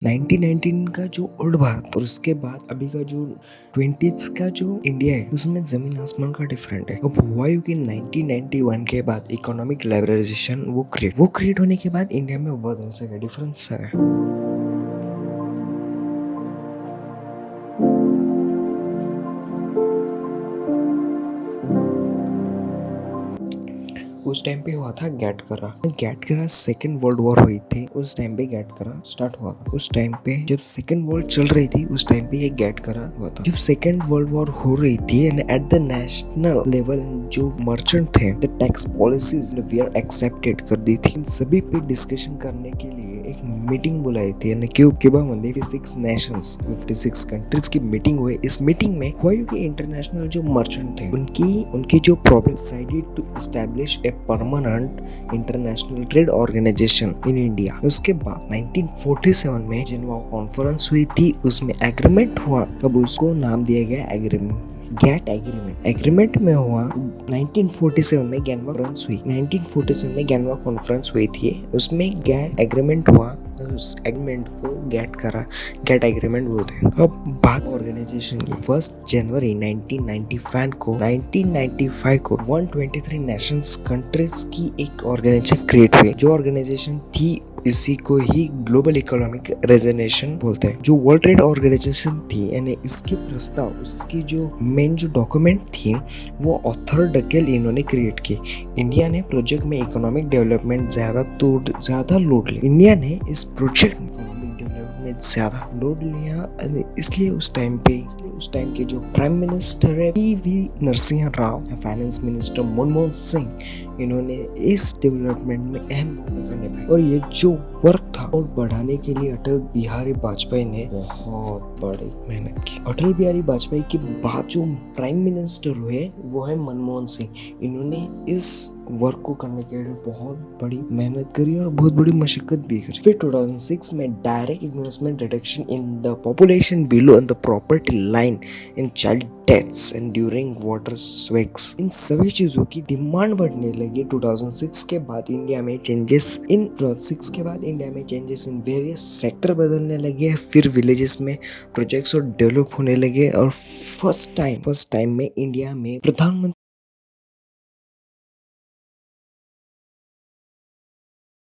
1919 का जो ओल्ड भारत और उसके बाद अभी का जो 20s का जो इंडिया है उसमें जमीन आसमान का डिफरेंट है। अब हुआ यूं कि 1991 के बाद इकोनॉमिक लिबरलाइजेशन वो क्रिएट होने के बाद इंडिया में बहुत सा डिफरेंस है। उस टाइम पे हुआ था गैट करा सेकेंड वर्ल्ड वॉर हुई थी। उस टाइम पे गैट करा स्टार्ट हुआ था। उस टाइम पे जब सेकेंड वर्ल्ड चल रही थी उस टाइम पे ये गैट करा हुआ था। जब सेकेंड वर्ल्ड वॉर हो रही थी and at the national level जो मर्चेंट थे the tax policies we are accepted कर दी थी। सभी पे डिस्कशन करने के लिए एक मीटिंग बुलाई थी क्यूबा में 56 नेशंस 56 कंट्रीज की मीटिंग हुई। इस मीटिंग में हुआ कि इंटरनेशनल जो मर्चेंट थे उनकी जो problem decided to establish a permanent international trade organization in India. उसके बाद 1947 में जिनेवा कॉन्फ्रेंस हुई थी, उसमें एग्रीमेंट हुआ। अब उसको नाम दिया गया गैट एग्रीमेंट में हुआ। 1947 में गेनवा कॉन्फ्रेंस हुई। 1947 में गेनवा कॉन्फ्रेंस हुई थी, उसमें गैट एग्रीमेंट हुआ। उस एग्रीमेंट को गैट एग्रीमेंट बोलते हैं। अब बात ऑर्गेनाइजेशन की 1 जनवरी 1995 को 123 नेशंस कंट्रीज की एक ऑर्गेनाइजेशन क्रिएट हुई। जो ऑर्गेनाइजेशन थी इसी को ही ग्लोबल इकोनॉमिक ऑर्गेनाइजेशन बोलते हैं। जो वर्ल्ड ट्रेड ऑर्गेनाइजेशन थी यानी इसके प्रस्ताव उसकी जो मेन जो डॉक्यूमेंट थी वो ऑथर डकेल इन्होंने क्रिएट की। इंडिया ने प्रोजेक्ट में इकोनॉमिक डेवलपमेंट ज्यादा लोड लिया। इंडिया ने इस प्रोजेक्ट में ज्यादा लोड लिया, इसलिए उस टाइम के जो प्राइम मिनिस्टर है पीवी नरसिंह राव, फाइनेंस मिनिस्टर मनमोहन सिंह, इन्होंने इस डेवलपमेंट में अहम भूमिका निभाई। और ये जो वर्क था और बढ़ाने के लिए अटल बिहारी वाजपेयी ने बहुत बड़ी मेहनत की। अटल बिहारी वाजपेयी के बाद जो प्राइम मिनिस्टर हुए वो है मनमोहन सिंह। इन्होंने इस वर्क को करने के लिए बहुत बड़ी मेहनत करी और बहुत बड़ी मशक्कत भी करी। फिर 2006 में direct investment reduction in the population below and the property line in child deaths and during water swags, इन सभी चीजों की डिमांड बढ़ने लगी। 2006 के बाद इंडिया में चेंजेस इन वेरियस सेक्टर बदलने लगे। फिर विलेजेस में प्रोजेक्ट्स और डेवलप होने लगे और फर्स्ट टाइम में इंडिया में प्रधानमंत्री